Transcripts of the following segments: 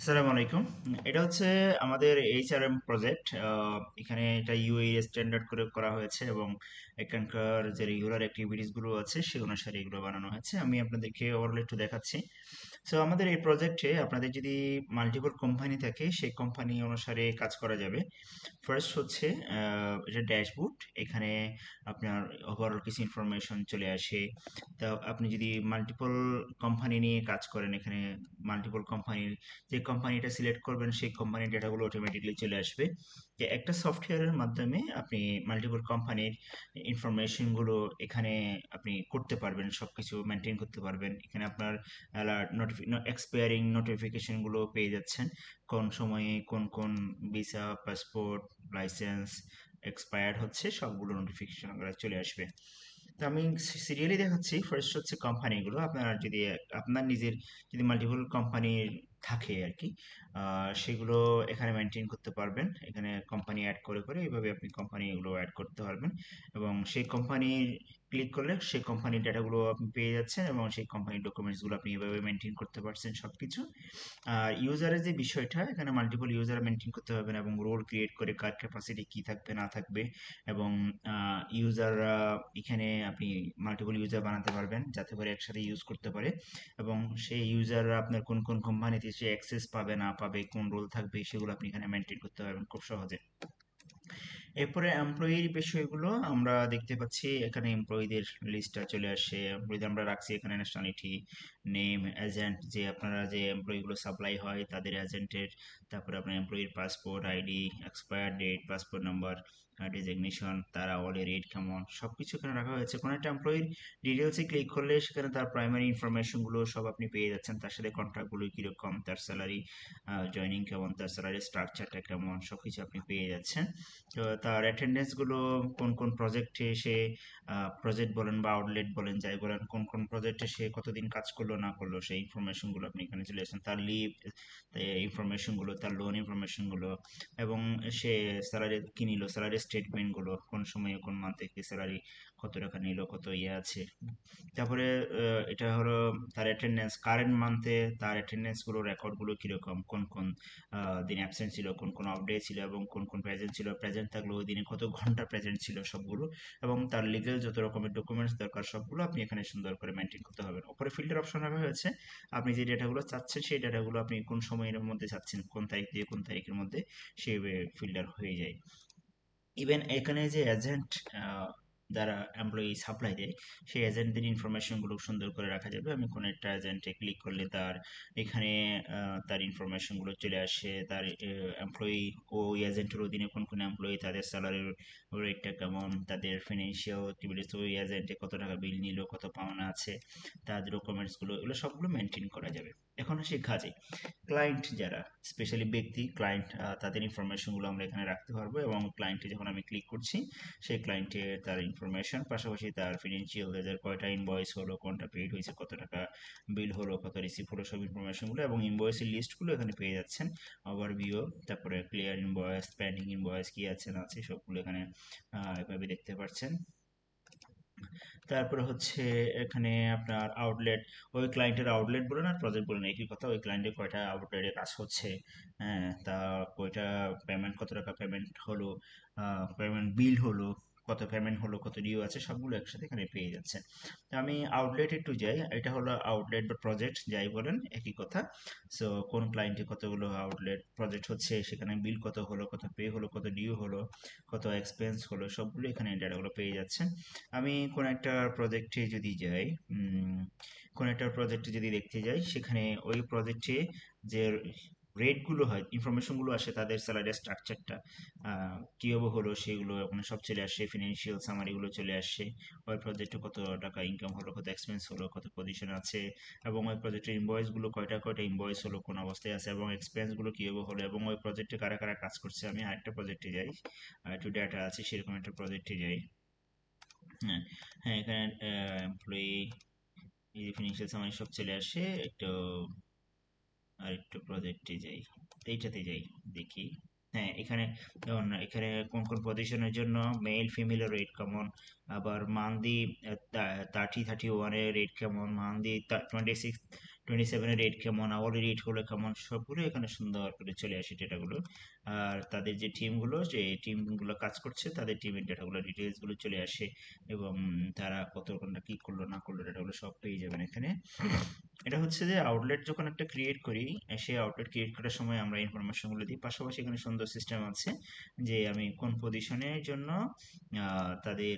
আসসালামু আলাইকুম। এটা হচ্ছে আমাদের এইচআরএম প্রজেক্ট। এখানে এটা ইউএই স্ট্যান্ডার্ড করে করা হয়েছে এবং এখানকার যে রেগুলার অ্যাক্টিভিটিস গুলো আছে সে অনুসারে এগুলো বানানো হয়েছে। আমি আপনাদেরকে ওভারঅল একটু দেখাচ্ছি। সো আমাদের এই প্রজেক্টে আপনাদের যদি মাল্টিপল কোম্পানি থাকে সেই কোম্পানি অনুসারে কাজ করা যাবে। ফার্স্ট হচ্ছে এটা ড্যাশবোর্ড। এখানে আপনার ওভারঅল কিছু ইনফরমেশন চলে আসে। তা আপনি যদি মাল্টিপল কোম্পানি নিয়ে কাজ করেন, এখানে মাল্টিপল কোম্পানির যে কোম্পানিটা সিলেক্ট করবেন সেই কোম্পানির ডেটাগুলো অটোমেটিকলি চলে আসবে। যে একটা সফটওয়্যারের মাধ্যমে আপনি মাল্টিপল কোম্পানির ইনফরমেশনগুলো এখানে আপনি করতে পারবেন, সবকিছু মেনটেন করতে পারবেন। এখানে আপনার অ্যালার্ট এক্সপায়ারিং নোটিফিকেশনগুলো পেয়ে যাচ্ছেন, কোন সময়ে কোন কোন ভিসা, পাসপোর্ট, লাইসেন্স এক্সপায়ার্ড হচ্ছে সবগুলো নোটিফিকেশন চলে আসবে। তো আমি সিরিয়ালি দেখাচ্ছি। ফার্স্ট হচ্ছে কোম্পানিগুলো। আপনার যদি আপনার নিজের যদি মাল্টিপল কোম্পানির থাকে আর কি, সেগুলো এখানে মেনটেন করতে পারবেন। এখানে কোম্পানি অ্যাড করে করে এইভাবে আপনি কোম্পানিগুলো অ্যাড করতে পারবেন এবং সেই কোম্পানির ক্লিক করলে সেই কোম্পানির ডাটাগুলো আপনি পেয়ে যাচ্ছেন এবং সেই কোম্পানির ডকুমেন্টসগুলো আপনি এভাবে মেনটেন করতে পারছেন সবকিছু। আর ইউজারের যে বিষয়টা, এখানে মাল্টিপল ইউজার মেনটেন করতে পারবেন এবং রোল ক্রিয়েট করে কার ক্যাপাসিটি কি থাকবে না থাকবে এবং ইউজাররা এখানে আপনি মাল্টিপল ইউজার বানাতে পারবেন যাতে করে একসাথে ইউজ করতে পারে এবং সেই ইউজাররা আপনার কোন কোন কোম্পানিতে সে অ্যাক্সেস পাবে না পাবে, কোন রোল থাকবে, সেগুলো আপনি এখানে মেনটেন করতে পারবেন খুব সহজে। এরপরে এমপ্লয়ির বিষয়গুলো আমরা দেখতে পাচ্ছি। এখানে এমপ্লয়ীদের লিস্টটা চলে আসে। এমপ্লয়ীদের আমরা রাখছি এখানে ন্যাশনালিটি, নেম, এজেন্ট, যে আপনারা যে এমপ্লয়িগুলো সাপ্লাই হয় তাদের এজেন্টের, তারপরে আপনার এমপ্লয়ির passport, ID, expire date, passport number, designation, তার আওয়ারলি রেট কেমন, সবকিছু এখানে রাখা হয়েছে। কোনো একটা এমপ্লয়ির ডিটেলসে ক্লিক করলে সেখানে তার প্রাইমারি ইনফরমেশনগুলো সব আপনি পেয়ে যাচ্ছেন। তার সাথে কন্ট্রাক্টগুলো কীরকম, তার স্যালারি, জয়নিং কেমন, তার স্যালারি স্ট্রাকচারটা কেমন, সবকিছু আপনি পেয়ে যাচ্ছেন। তো তার অ্যাটেন্ডেন্স গুলো কোন কোন প্রজেক্টে সে, প্রজেক্ট বলেন বা আউটলেট বলেন যাই বলেন, কোন কোন প্রজেক্টে সে কতদিন কাজ করলো না করলো সেই ইনফরমেশন গুলো আপনি এখানে চলে আসেন। তার লিভ ইনফরমেশন গুলো, তার লোন ইনফরমেশন গুলো এবং সে স্যালারি কি নিল, স্যালারি স্টেটমেন্ট গুলো, কোন সময়ে কোন মান্থে কি স্যালারি কত টাকা নিল, কত ইয়ে আছে। তারপরে এটা হলো তার অ্যাটেন্ডেন্স, কারেন্ট মান্থে তার অ্যাটেন্ডেন্স গুলো, রেকর্ড গুলো কিরকম, কোন কোন দিন অ্যাবসেন্ট ছিল, কোন কোন অফ ডে ছিল এবং কোন কোন প্রেজেন্ট ছিল, প্রেজেন্ট থাকলে ওই দিনে কত ঘন্টা প্রেজেন্ট ছিল সবগুলো এবং তার লিগেল যত রকমের ডকুমেন্টস দরকার সবগুলো আপনি এখানে সুন্দর করে মেনটেন করতে হবে। উপরে ফিল্টার অপশন রাখা হয়েছে। আপনি যে ডেটাগুলো চাচ্ছেন সেই ডেটাগুলো আপনি কোন সময়ের মধ্যে চাচ্ছেন, কোন তারিখ দিয়ে কোন তারিখের মধ্যে, সে ফিল্টার হয়ে যায়। ইভেন এখানে যে এজেন্ট যারা এমপ্লয়ি সাপ্লাই দেয় সেই এজেন্টদের ইনফরমেশনগুলো সুন্দর করে রাখা যাবে। আমি কোনো একটা এজেন্টে ক্লিক করলে তার এখানে তার ইনফরমেশনগুলো চলে আসে। তার এমপ্লয়ি, ওই এজেন্টের অধীনে কোন কোন এমপ্লয়ি, তাদের স্যালারির রেটটা কেমন, তাদের ফিনান্সিয়াল অ্যাক্টিভিটিস, ওই এজেন্টে কত টাকা বিল নিল, কত পাওনা আছে, তাদের ডকুমেন্টসগুলো, এগুলো সবগুলো মেনটেন করা যাবে। এখন আসি কাজে। ক্লায়েন্ট যারা, স্পেশালি ব্যক্তি ক্লায়েন্ট, তাদের ইনফরমেশনগুলো আমরা এখানে রাখতে পারবো এবং ক্লায়েন্টে যখন আমি ক্লিক করছি সেই ক্লায়েন্টের তার ইনফরমেশন, পাশাপাশি তার ফিনান্সিয়াল লেজার, কয়টা ইনভয়েস হলো, কোনটা পেইড হয়েছে, কত টাকা বিল হলো, কত রিসিভ হলো, সব ইনফরমেশনগুলো এবং ইনভয়েসের লিস্টগুলো এখানে পেয়ে যাচ্ছেন। ওভারভিউ, তারপরে ক্লিয়ার ইনভয়েস, পেন্ডিং ইনভয়েস কি আছে না আছে সবগুলো এখানে এভাবে দেখতে পাচ্ছেন। তারপরে হচ্ছে এখানে আপনার আউটলেট, ওই ক্লায়েন্টের আউটলেট বলেন আর প্রজেক্ট বলেন একই কথা, ওই ক্লায়েন্টের কয়টা আউটলেটে কাজ হচ্ছে, হ্যাঁ, তা কয়টা পেমেন্ট, কত টাকা পেমেন্ট হলো, পেমেন্ট বিল হলো, কত পেমেন্ট হলো, কত ডিউ আছে, সবগুলো একসাথে এখানে পেয়ে যাচ্ছেন। তো আমি আউটলেট একটু যাই। এটা হলো আউটলেট বা প্রজেক্ট যাই বলেন একই কথা। সো কোন ক্লায়েন্টে কতগুলো আউটলেট প্রজেক্ট হচ্ছে, সেখানে বিল কত হলো, কত পে হলো, কত ডিউ হলো, কত এক্সপেন্স হলো, সবগুলো এখানে ডাটাগুলো পেয়ে যাচ্ছেন। আমি কোন একটা প্রজেক্টে যদি যাই, কোন একটা প্রজেক্টে যদি দেখতে যাই, সেখানে ওই প্রজেক্টে যে রেটগুলো হয়, ইনফরমেশনগুলো আসে, তাদের স্যালারি স্ট্রাকচারটা কীভাবে হলো সেগুলো ওখানে সব চলে আসে, ফিনান্সিয়াল সামারিগুলো চলে আসে। ওই প্রজেক্টে কত টাকা ইনকাম হলো, কত এক্সপেন্স হলো, কত পজিশন আছে এবং ওই প্রজেক্টের ইনভয়েসগুলো কয়টা কয়টা ইনভয়েস হলো, কোন অবস্থায় আছে এবং এক্সপেন্সগুলো কীভাবে হলো এবং ওই প্রজেক্টে কারা কারা কাজ করছে। আমি আরেকটা প্রজেক্টে যাই, একটু ডেটা আছে সেরকম একটা প্রজেক্টে যাই। হ্যাঁ, হ্যাঁ, এখানে এমপ্লয়ি, এই যে ফিনান্সিয়াল সামারি সব চলে আসে। একটু আরেকটু প্রজেক্টে যাই, এইটাতে যাই, দেখি। হ্যাঁ, এখানে যেমন এখানে কোন কোন পজিশনের জন্য মেল ফিমেলের রেট কেমন, আবার মান্থলি 30-31 এর রেট কেমন, মান্থলি 26 27 এর রেট কেমন, আওয়ারলি রেট গুলো কেমন, সবগুলো এখানে সুন্দর করে চলে আসে ডেটাগুলো। আর তাদের যে টিমগুলো, যে টিমগুলো কাজ করছে তাদের টিমের ডেটাগুলো, ডিটেলস গুলো চলে আসে, এবং তারা কত ঘন্টা কি করলো না করলো ডেটাগুলো সব পেয়ে যাবেন এখানে। এটা হচ্ছে যে আউটলেট যখন একটা ক্রিয়েট করি, সেই আউটলেট ক্রিয়েট করার সময় আমরা ইনফরমেশনগুলো দিই। পাশাপাশি এখানে সুন্দর সিস্টেম আছে যে আমি কোন পজিশনের জন্য তাদের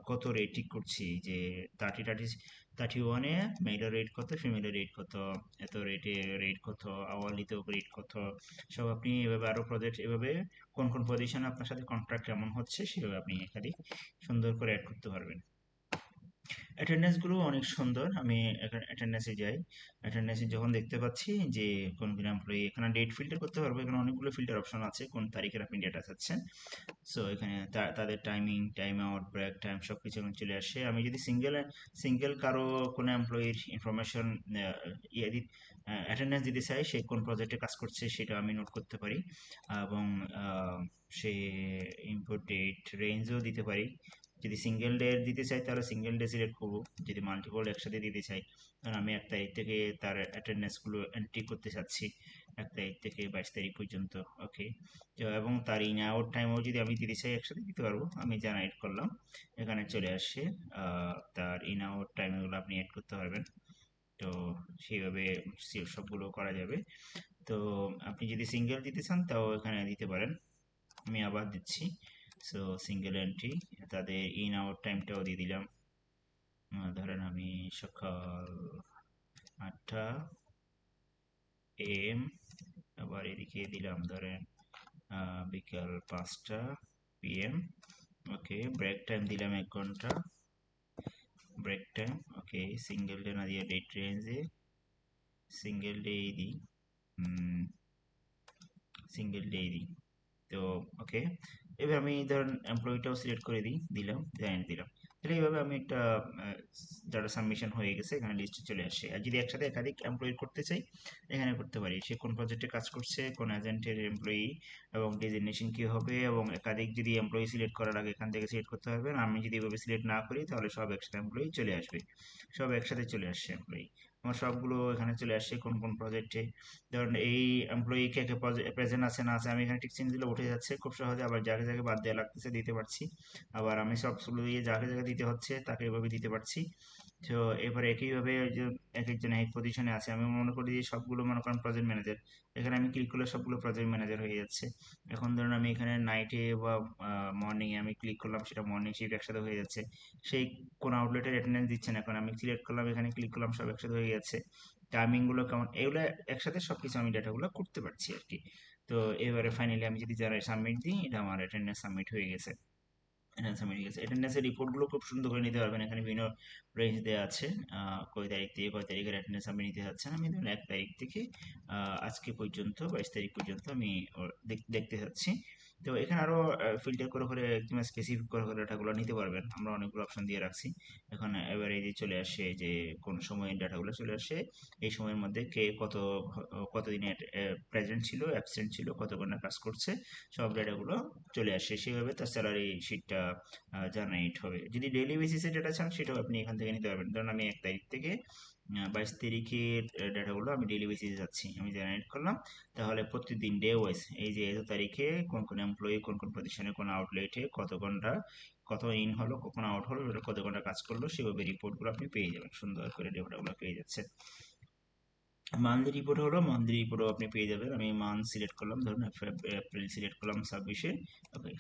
কত রেট ঠিক করছি, যে 31-এ মেলের রেট কত, ফিমেলের রেট কত, এত রেটে রেট কত, আওয়ারলিতে রেট কত, সব আপনি এভাবে আরো প্রজেক্ট এভাবে কোন কোন পজিশনে আপনার সাথে কন্ট্রাক্ট কেমন হচ্ছে সেভাবে আপনি একাধিক সুন্দর করে অ্যাড করতে পারবেন। অ্যাটেন্ডেন্স গুলো অনেক সুন্দর। আমি অ্যাটেন্ডেন্সে যাই, অ্যাটেন্ডেন্সে যখন দেখতে পাচ্ছি যে কোন কোন এমপ্লয়ি, এখানে ডেট ফিল্টার করতে পারবো। এখানে অনেকগুলো ফিল্টার অপশন আছে কোন তারিখের আপনি ডেটা চাচ্ছেন। সো এখানে তাদের timing, time out, break time সবকিছু এখানে চলে আসে। আমি যদি সিঙ্গেল কারো কোনো এমপ্লয়ির ইনফরমেশন অ্যাটেন্ডেন্স দিতে চাই, সে কোন প্রজেক্টে কাজ করছে সেটা আমি নোট করতে পারি, এবং আহ, সে ইনপুট ডেট রেঞ্জও দিতে পারি। যদি সিঙ্গেল ডে দিতে চাই তাহলে সিঙ্গেল ডে সিলেক্ট করবো, যদি মাল্টিপল একসাথে দিতে চাই, কারণ আমি 1 তারিখ থেকে তার অ্যাটেন্ডেন্স গুলো এন্ট্রি করতে চাচ্ছি, 1 তারিখ থেকে 22 তারিখ পর্যন্ত। ওকে, তো এবং তার ইন আউট টাইমও যদি আমি দিতে চাই একসাথে দিতে পারবো। আমি জেনারেট করলাম, এখানে চলে আসছে তার ইন আউট টাইম, এগুলো আপনি অ্যাড করতে পারবেন। তো সেইভাবে সবগুলো করা যাবে। তো আপনি যদি সিঙ্গেল দিতে চান তাও এখানে দিতে পারেন। আমি আবার দিচ্ছি। সো সিঙ্গেল এন্ট্রি, তাদের ইন আউট টাইমটাও দিয়ে দিলাম। ধরেন আমি সকাল 8টা AM, আবার এদিকে দিলাম ধরেন বিকাল 5টা PM। ওকে, ব্রেক টাইম দিলাম 1 ঘন্টা, ব্রেক টাইম। ওকে, সিঙ্গেল ডে না দিয়ে ডেট রেঞ্জে সিঙ্গেল ডে দিই, সিঙ্গেল ডে দিই। তো ওকে, এবার আমি ধরেন এমপ্লয়িটাও সিলেক্ট করে দিলাম, জয়েন দিলাম। তাহলে এইভাবে আমি একটা যারা সাবমিশন হয়ে গেছে এখানে লিস্টে চলে আসে। আর যদি একসাথে একাধিক এমপ্লয়ি করতে চাই, এখানে করতে পারি সে কোন প্রজেক্টে কাজ করছে, কোন এজেন্টের এমপ্লয়ি, এবং ডেজিগনেশন কি হবে, এবং একাধিক যদি এমপ্লয়ি সিলেক্ট করার আগে এখান থেকে সিলেক্ট করতে হবে। আমি যদি এভাবে সিলেক্ট না করি তাহলে সব একসাথে এমপ্লয়ি চলে আসবে, সব একসাথে চলে আসছে এমপ্লয়ি আমার সবগুলো এখানে চলে আসছে কোন কোন প্রজেক্টে। ধরুন এই এমপ্লয়ি কে কে প্রেজেন্ট আছে না আছে আমি এখানে টিক চিহ্ন দিলে উঠে যাচ্ছে খুব সহজে। আবার যাকে যাকে বাদ দেওয়া লাগতেছে দিতে পারছি, আবার আমি সবগুলো দিয়ে যাকে যাকে দিতে হচ্ছে তাকে এভাবে দিতে পারছি। তো এবারে একইভাবে ওই যে এক একজন এক পজিশনে আছে, আমি মনে করি যে সবগুলো মনে করেন প্রজেক্ট ম্যানেজার, এখানে আমি ক্লিক করলে সবগুলো প্রজেক্ট ম্যানেজার হয়ে যাচ্ছে। এখন ধরুন আমি এখানে নাইটে বা মর্নিং এ আমি ক্লিক করলাম, সেটা মর্নিং শিফট একসাথে হয়ে যাচ্ছে। সেই কোন আউটলেটের অ্যাটেন্ডেন্স দিচ্ছে না, এখন আমি সিলেক্ট করলাম, এখানে ক্লিক করলাম, সব একসাথে হয়ে যাচ্ছে। টাইমিং গুলো কেমন, এগুলো একসাথে সবকিছু আমি ডাটাগুলো করতে পারছি আর কি। তো এবারে ফাইনালি আমি যদি যারা সাবমিট দিই, এটা আমার অ্যাটেন্ডেন্স সাবমিট হয়ে গেছে। অ্যাটেন্ডেন্স সাবমিট হয়ে গেছে। অ্যাটেন্ডেন্সের রিপোর্টগুলো খুব সুন্দর করে নিতে পারবেন, এখানে বিভিন্ন রেঞ্জ দেওয়া আছে। কয় তারিখ থেকে কয় তারিখের অ্যাটেন্ডেন্স আপনি নিতে চাচ্ছেন। আমি ধরুন 1 তারিখ থেকে আজকে পর্যন্ত 22 তারিখ পর্যন্ত আমি দেখতে চাচ্ছি। তো এখানে আরো ফিল্টার করে করে একদম স্পেসিফিক করে করে ডাটাগুলো নিতে পারবেন, আমরা অনেকগুলো অপশন দিয়ে রাখছি। এখন এবারে এই যে চলে আসে যে কোন সময়ের ডাটাগুলো চলে আসে, এই সময়ের মধ্যে কে কতদিন প্রেজেন্ট ছিল, অ্যাবসেন্ট ছিল, কত ঘন্টা কাজ করছে, সব ডেটাগুলো চলে আসে। সেভাবে তার স্যালারি শিটটা জেনারেট হবে। যদি ডেইলি বেসিসে ডেটা চান সেটাও আপনি এখান থেকে নিতে পারবেন। ধরুন আমি 1 তারিখ থেকে 22 তারিখের ডেটাগুলো আমি ডেইলি বেসিসে যাচ্ছি, আমি জেনারেট করলাম। তাহলে প্রতিদিন ডে ওয়াইজ এই যে এত তারিখে কোন কোন এমপ্লয়ি কোন কোন প্রতিষ্ঠানে কোন আউটলেটে কত ঘন্টা, কত ইন হলো কখন আউট হলো, কত ঘন্টা কাজ করলো, সেভাবে রিপোর্টগুলো আপনি পেয়ে যাবেন, সুন্দর করে ডেটাগুলো পেয়ে যাচ্ছেন। মান্থলি রিপোর্ট হলো, মান্থলি রিপোর্টও আপনি পেয়ে যাবেন। আমি মান্থ সিলেক্ট করলাম, ধরুন এপ্রিল সিলেক্ট করলাম 26-এ। ওকে,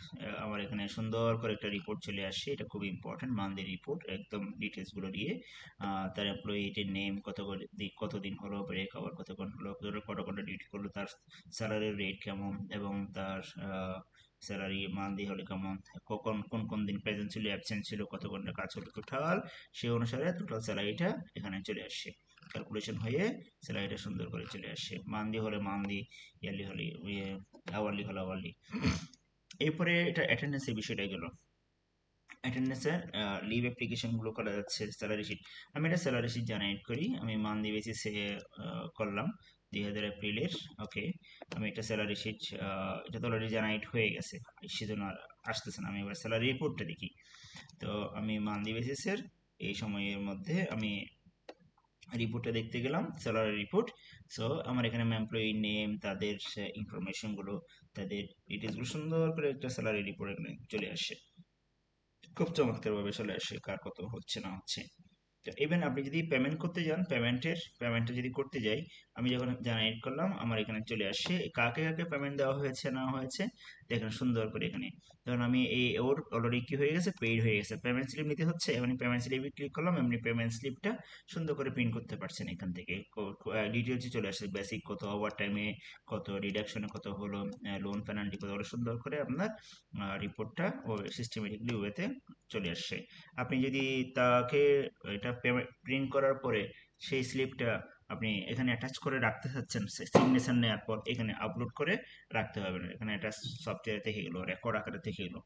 আমার এখানে সুন্দর করে একটা রিপোর্ট চলে আসছে, এটা খুব ইম্পর্টেন্ট মান্থলি রিপোর্ট, একদম ডিটেলস গুলো দিয়ে তার এমপ্লয়িটির নেম, কতদিন হলো, ব্রেক আওয়ার কতক্ষণ হলো, কত ঘন্টা ডিউটি করলো, তার স্যালারির রেট কেমন, এবং তার স্যালারি মান্থলি হলে কেমন, কখন কোন কোন দিন প্রেজেন্ট ছিল, অ্যাবসেন্ট ছিল, কত ঘন্টা কাজ হলো টোটাল, সেই অনুসারে টোটাল স্যালারিটা এখানে চলে আসছে, ক্যালকুলেশন হয়ে স্যালারিটা সুন্দর করে চলে আসে। মান্থলি হলে মান্থলি, ইয়ারলি হলে আওয়ারলি হলে আওয়ারলি। এরপরে এটা অ্যাটেন্ডেন্সের বিষয়টা গেল। অ্যাটেন্ডেন্সের লিভ অ্যাপ্লিকেশন গুলো করা যাচ্ছে, স্যালারি শিট। আমি এটা স্যালারি শিট জেনারেট করি, আমি মান্থলি বেসিসে করলাম 2000 এপ্রিলের। ওকে, আমি এটা স্যালারি শিট, এটা তো অলরেডি জেনারেট হয়ে গেছে, সেজন্য আর আসতেছে না। আমি এবার স্যালারি রিপোর্টটা দেখি। তো আমি মান্থলি বেসিসের এই সময়ের মধ্যে আমি রিপোর্টটা দেখতে গেলাম, স্যালারি রিপোর্ট। সো আমার এখানে এমপ্লয়ি নেম, তাদের ইনফরমেশন গুলো, তাদের ডিটেলস গুলো সুন্দর করে একটা স্যালারি রিপোর্ট এখানে চলে আসে, খুব চমৎকার ভাবে চলে আসে কার কত হচ্ছে না হচ্ছে। তো ইভেন আপনি যদি পেমেন্ট করতে যান, পেমেন্টটা যদি করতে যাই, আমি যখন জেনারেট করলাম আমার এখানে চলে আসছে কাকে কাকে পেমেন্ট দেওয়া হয়েছে না হয়েছে। দেখেন সুন্দর করে এখানে, ধরুন আমি এই ওর অলরেডি কি হয়ে গেছে, পেইড হয়ে গেছে, পেমেন্ট স্লিপ নিতে হচ্ছে, এমনি পেমেন্ট স্লিপে ক্লিক করলাম, এমনি পেমেন্ট স্লিপটা সুন্দর করে প্রিন্ট করতে পারছেন এখান থেকে। ডিটেলসে চলে আসছে, বেসিক কত, ওভার টাইমে কত, ডিডাকশনে কত হলো, লোন পেনাল্টি কত হলো, সুন্দর করে আপনার রিপোর্টটা ও সিস্টেমেটিকলি ওয়েতে চলে আসছে। আপনি যদি তাকে এটা প্রিন্ট করার পরে সেই স্লিপটা আপনি এখানে অ্যাটাচ করে রাখতে চাচ্ছেন, সিগনেচার নেওয়ার পর এখানে আপলোড করে রাখতে হবে না, এখানে একটা সফটওয়্যার থেকে গেলো, রেকর্ড আকারে থেকে গেলো।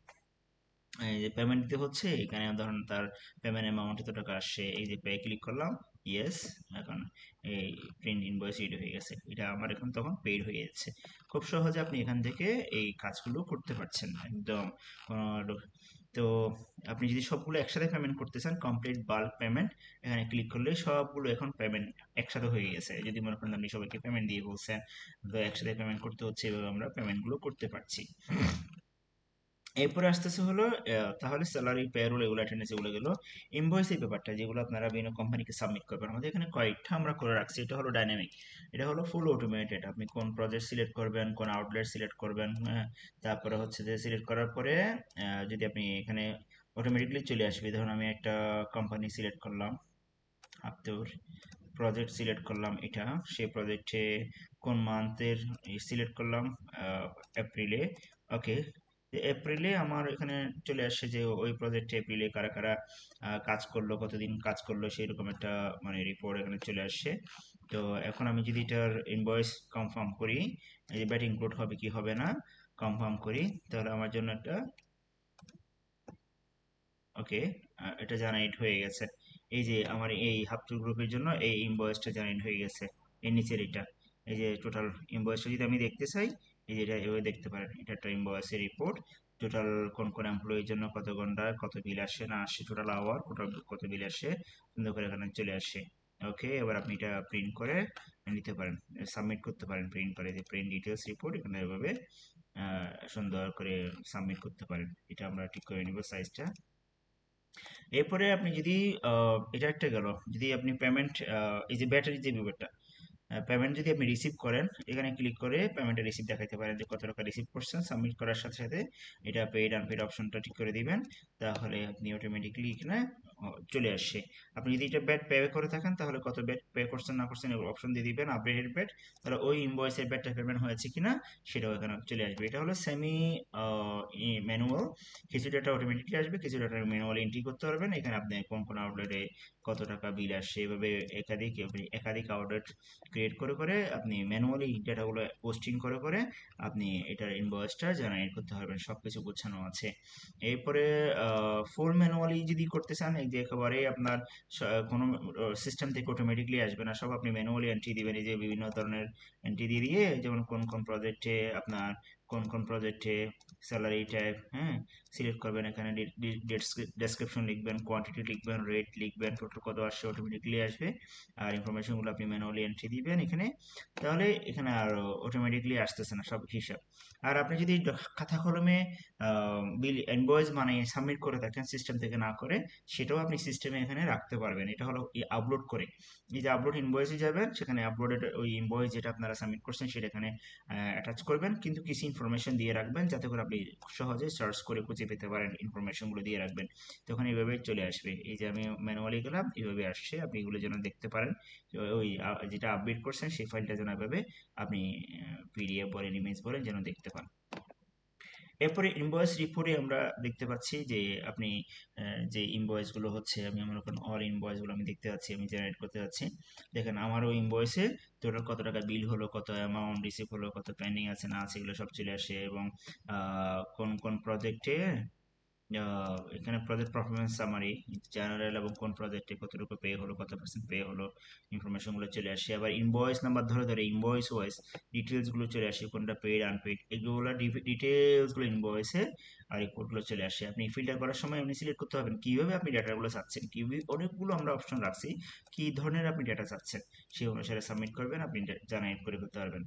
এই যে পেমেন্ট দিতে হচ্ছে, এখানে ধরুন তার পেমেন্ট অ্যামাউন্ট এত টাকা আসছে, এই যে পে ক্লিক করলাম, ইয়েস। এখন এই প্রিন্ট ইনভয়েস রেডি হয়ে গেছে, এটা আমার এখন তখন পেইড হয়ে যাচ্ছে। খুব সহজে আপনি এখান থেকে এই কাজগুলো করতে পারছেন একদম। তো আপনি যদি সবগুলো একসাথে পেমেন্ট করতে চান, কমপ্লিট বাল্ক পেমেন্ট, এখানে ক্লিক করলে সবগুলো এখন পেমেন্ট একসাথে হয়ে গেছে। যদি মনে করেন আপনি সবাইকে পেমেন্ট দিয়ে বলছেন, তো একসাথে পেমেন্ট করতে হচ্ছে, এভাবে আমরা পেমেন্টগুলো করতে পারছি। এরপরে আসতেছে হলো তাহলে স্যালারি, পেরোল, এগুলো অ্যাটেন্ডেন্স, এগুলো গেলো। ইনভয়েসের ব্যাপারটা যেগুলো আপনারা বিভিন্ন কোম্পানিকে সাবমিট করবেন, আমাদের এখানে কয়েকটা আমরা করে রাখছি। এটা হলো ডাইনামিক, এটা হলো ফুল অটোমেটেড। আপনি কোন প্রজেক্ট সিলেক্ট করবেন, কোন আউটলেট সিলেক্ট করবেন, হ্যাঁ, তারপরে হচ্ছে যে সিলেক্ট করার পরে যদি আপনি এখানে অটোমেটিকলি চলে আসবে। ধরুন আমি একটা কোম্পানি সিলেক্ট করলাম, আপনার প্রজেক্ট সিলেক্ট করলাম, এটা সেই প্রজেক্টে কোন মান্থের সিলেক্ট করলাম, এপ্রিলে। ওকে, এপ্রিলে আমার এখানে চলে আসছে যে ওই প্রজেক্টে এপ্রিলে কারা কারা কাজ করলো, কতদিন কাজ করলো, সেই রকম একটা মানে রিপোর্ট এখানে চলে আসছে। তো এখন আমি যদি এটার ইনভয়েস কনফার্ম করি, এই যে ব্যাট ইনক্লুড হবে কি হবে না কনফার্ম করি, তাহলে আমার জন্য একটা ওকে, এটা জেনারেট হয়ে গেছে। এই যে আমার এই হাফটুর গ্রুপের জন্য এই ইনভয়েসটা জেনারেট হয়ে গেছে, এই নিচের এটা, এই যে টোটাল ইনভয়েসটা যদি আমি দেখতে চাই, এই যে এটা এভাবে দেখতে পারেন, এটা একটা ইনভয়েসের রিপোর্ট। টোটাল কোন কোন এমপ্লয়ির জন্য কত ঘন্টা কত বিল আসে না আসে, টোটাল আওয়ার টোটাল কত বিল আসে, সুন্দর করে এখানে চলে আসে। ওকে, এবার আপনি এটা প্রিন্ট করে নিতে পারেন, সাবমিট করতে পারেন, প্রিন্ট করে যে প্রিন্ট ডিটেলস রিপোর্ট এখানে এভাবে সুন্দর করে সাবমিট করতে পারেন। এটা আমরা ঠিক করে নিব সাইজটা। এরপরে আপনি যদি এটা একটা গেল, যদি আপনি পেমেন্ট, এই যে ব্যাটারি যে ব্যাপারটা, পেমেন্ট যদি আপনি রিসিভ করেন, এখানে ক্লিক করে পেমেন্টের রিসিভ দেখাতে পারেন যে কত টাকা রিসিভ করছেন। সাবমিট করার সাথে সাথে এটা পেইড আনপেইড অপশনটা ঠিক করে দিবেন, তাহলে আপনি অটোমেটিকলি এখানে চলে আসছে। আপনি যদি এটা ব্যাট পে করে থাকেন, তাহলে কত ব্যাট পে করছেন না করছেন অপশন দিয়ে দিবেন, আপডেটেড ব্যাট, তাহলে ওই ইনভয়েসের ব্যাটটা পেমেন্ট হয়েছে কিনা সেটাও এখানে চলে আসবে। এটা হলো সেমি ম্যানুয়াল, কিছু ডাটা অটোমেটিকলি আসবে, কিছু ডাটা ম্যানুয়ালি এন্ট্রি করতে পারবেন। এখানে আপনি কোন কোন আউটলেটে কত টাকা বিল আসছে, এভাবে একাধিক একাধিক আউটলেট ক্রিয়েট করে করে আপনি ম্যানুয়ালি ডেটাগুলো পোস্টিং করে করে আপনি এটার ইনভয়েসটা জেনারেট করতে পারবেন, সবকিছু গোছানো আছে। এরপরে ফুল ম্যানুয়ালি যদি করতে চান, এই যে একেবারে আপনার কোনো সিস্টেম থেকে অটোমেটিকলি আসবে না, সব আপনি ম্যানুয়ালি এন্ট্রি দিবেন। এই যে বিভিন্ন ধরনের এন্ট্রি দিয়ে দিয়ে, যেমন কোন কোন প্রজেক্টে আপনার কোন কোন প্রজেক্টে স্যালারি টাইপ, হ্যাঁ, সিলেক্ট করবেন, এখানে ডেসক্রিপশন লিখবেন, কোয়ান্টিটি লিখবেন, রেট লিখবেন, টোটাল কত আসছে অটোমেটিকলি আসবে। আর ইনফরমেশনগুলো আপনি ম্যানুয়ালি এন্ট্রি দিবেন এখানে, তাহলে এখানে আর অটোমেটিকলি আসতেছে না সব হিসাব। আর আপনি যদি খাতা কলমে বিল ইনভয়েস বানিয়ে সাবমিট করে থাকেন সিস্টেম থেকে না করে, সেটাও আপনি সিস্টেমে এখানে রাখতে পারবেন। এটা হলো আপলোড করে, এই যে আপলোড ইনভয়েসে যাবেন, সেখানে আপলোডেড ওই ইনভয়েস যেটা আপনারা সাবমিট করছেন সেটা এখানে অ্যাটাচ করবেন, কিন্তু কিছু ইনফরমেশন দিয়ে রাখবেন যাতে করে আপনি সহজে সার্চ করে খুঁজে পেতে পারেন, ইনফরমেশনগুলো দিয়ে রাখবেন, তখন এইভাবে চলে আসবে। এই যে আমি ম্যানুয়ালি গেলাম, এইভাবে আসছে, আপনি এগুলো যেন দেখতে পারেন। তো ওই যেটা আপডেট করছেন সেই ফাইলটা যেন এভাবে আপনি পিডিএফ বলেন, ইমেজ বলেন, যেন দেখতে পান। এরপরে ইনভয়েস রিপোর্টে আমরা দেখতে পাচ্ছি যে আপনি যে ইনভয়েস গুলো হচ্ছে, আমি মনে করেন অল ইনভয়েস গুলো আমি দেখতে পাচ্ছি, আমি জেনারেট করতে যাচ্ছি। দেখেন আমারও ইনভয়েসে টোটাল কত টাকা বিল হলো, কত অ্যামাউন্ট রিসিভ হলো, কত পেন্ডিং আছে না আছে, এগুলো সব চলে আসে। এবং কোন কোন প্রজেক্টে এখানে প্রজেক্ট পারফরমেন্স সামারি, জেনারেল এবং কোন প্রজেক্টে কতটুকু পে হলো, কত পার্সেন্ট পে হলো, ইনফরমেশন গুলো চলে আসে। আবার ইনভয়েস নাম্বার ধরে ধরে ইনভয়েস ওয়াইজ ডিটেলস গুলো চলে আসে, কোনটা পেইড আনপেইড এগুলো ডিটেলস গুলো ইনভয়েসে আর রিপোর্ট গুলো চলে আসে। আপনি ফিল্টার করার সময় আপনি সিলেক্ট করতে পারবেন কিভাবে আপনি ডাটাগুলো চাচ্ছেন, কিভাবে অনেকগুলো আমরা অপশন রাখছি কি ধরনের আপনি ডাটা চাচ্ছেন, সেই অনুসারে সাবমিট করবেন, আপনি জেনারেট করে করতে পারবেন।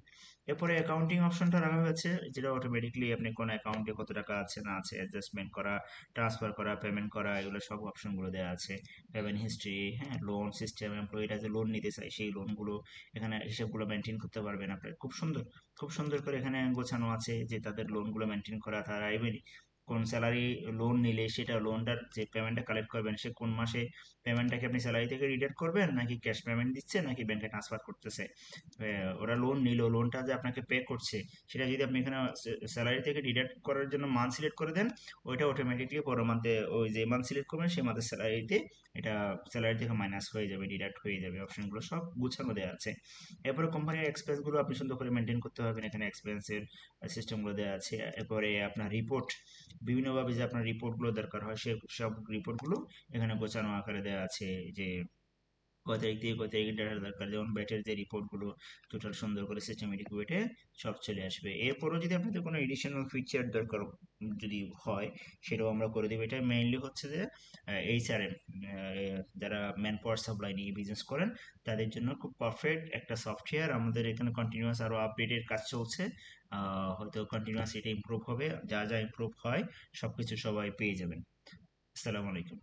এরপরে অ্যাকাউন্টিং অপশনটা রাখা হয়েছে, যেটা অটোমেটিকলি আপনি কোন অ্যাকাউন্টে কত টাকা আছে না আছে অ্যাডজাস্টমেন্ট করা, ট্রান্সফার করা, পেমেন্ট করা, এগুলো সব অপশনগুলো দেওয়া আছে। পেমেন্ট হিস্ট্রি, হ্যাঁ, লোন সিস্টেম, এমপ্লয়িরা যে লোন নিতে চায় সেই লোনগুলো এখানে হিসাবগুলো মেনটেন করতে পারবেন আপনার। খুব সুন্দর, খুব সুন্দর করে এখানে গোছানো আছে যে তাদের লোনগুলো মেনটেন করা, তারা এমনি কোন স্যালারি লোন নিলে সেটা লোনটার যে পেমেন্টটা কালেক্ট করবেন সে কোন মাসে পেমেন্টটাকে আপনি স্যালারি থেকে ডিডাক্ট করবেন নাকি ক্যাশ পেমেন্ট দিচ্ছে নাকি ব্যাংকে ট্রান্সফার করতেছে। ওরা লোন নিল, লোনটা যে আপনাকে পে করছে সেটা যদি আপনি এখানে স্যালারি থেকে ডিডাক্ট করার জন্য মান্থ সিলেক্ট করে দেন, ওইটা অটোমেটিকলি পরের মান্থে ওই যে মান্থ সিলেক্ট করবেন সেই মান্থের স্যালারিতে এটা স্যালারি থেকে মাইনাস হয়ে যাবে, ডিডাক্ট হয়ে যাবে। অপশনগুলো সব গুছানো দেওয়া আছে। এরপরে কোম্পানির এক্সপেন্সগুলো আপনি সুন্দর করে মেনটেন করতে পারবেন, এখানে এক্সপেন্সের সিস্টেমগুলো দেওয়া আছে। এরপরে আপনার রিপোর্ট, বিভিন্নভাবে যে আপনার রিপোর্টগুলো দরকার হয় সে সব রিপোর্টগুলো এখানে গোছানো আকারে দেওয়া আছে, যে কয় তারিখ থেকে কয় তারিখের ডাটা দরকার, যেমন ব্যাটের যে রিপোর্টগুলো টোটাল সুন্দর করে সিস্টেমেটিক ওয়েটে সব চলে আসবে। এরপরও যদি আপনাদের কোনো এডিশনাল ফিচার দরকার যদি হয় সেটাও আমরা করে দেবো। এটা মেইনলি হচ্ছে যে এইচআরএম, যারা ম্যান পাওয়ার সাপ্লাই নিয়ে বিজনেস করেন তাদের জন্য খুব পারফেক্ট একটা সফটওয়্যার। আমাদের এখানে কন্টিনিউয়াস আরও আপডেটের কাজ চলছে, হয়তো কন্টিনিউয়াস এটা ইমপ্রুভ হবে, যা যা ইমপ্রুভ হয় সবকিছু সবাই পেয়ে যাবেন। আসসালামু আলাইকুম।